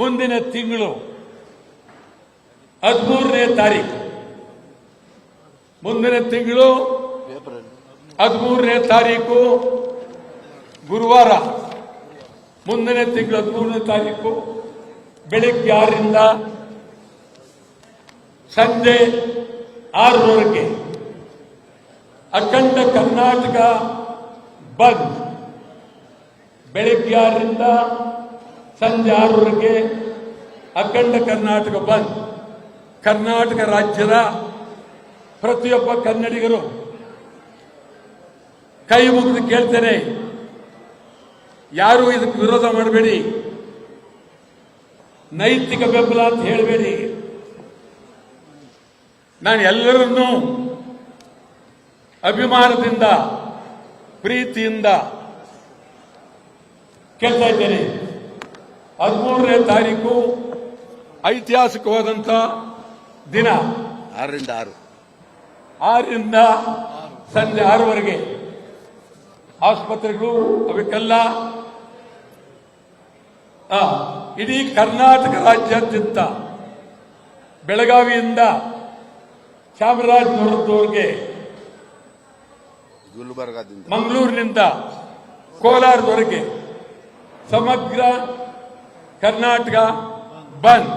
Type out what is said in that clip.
ಮುಂದಿನ ತಿಂಗಳು 13ನೇ ತಾರೀಕು ಮುಂದಿನ ತಿಂಗಳು 13ನೇ ತಾರೀಕು ಗುರುವಾರ ಮುಂದಿನ ತಿಂಗಳು 13ನೇ ತಾರೀಕು ಬೆಳಿಗ್ಗೆ 6ರಿಂದ ಸಂಜೆ 6ರವರೆಗೆ ಅಖಂಡ ಕರ್ನಾಟಕ ಬಂದ್. ಬೆಳಿಗ್ಗೆ 6ರಿಂದ ಸಂಜೆ 6ರವರೆಗೆ ಅಖಂಡ ಕರ್ನಾಟಕ ಬಂದ್. ಕರ್ನಾಟಕ ರಾಜ್ಯದ ಪ್ರತಿಯೊಬ್ಬ ಕನ್ನಡಿಗರು ಕೈ ಮುಗಿದು ಕೇಳ್ತೇನೆ, ಯಾರು ಇದಕ್ಕೆ ವಿರೋಧ ಮಾಡಬೇಡಿ, ನೈತಿಕ ಬೆಂಬಲ ಅಂತ ಹೇಳಬೇಡಿ. ನಾನು ಎಲ್ಲರನ್ನೂ ಅಭಿಮಾನದಿಂದ ಪ್ರೀತಿಯಿಂದ ಕೇಳ್ತಾ ಇದ್ದೇನೆ. 13ನೇ ತಾರೀಕು ಐತಿಹಾಸಿಕವಾದಂಥ ದಿನ. 6ರಿಂದ ಸಂಜೆ 6ರವರೆಗೆ ಆಸ್ಪತ್ರೆಗಳು ಅವಕ್ಕೆಲ್ಲ ಇಡೀ ಕರ್ನಾಟಕ ರಾಜ್ಯಾದ್ಯಂತ ಬೆಳಗಾವಿಯಿಂದ ಚಾಮರಾಜನಗರದವರೆಗೆ, ಮಂಗಳೂರಿನಿಂದ ಕೋಲಾರದವರೆಗೆ ಸಮಗ್ರ ಕರ್ನಾಟಕ ಬಂದ್.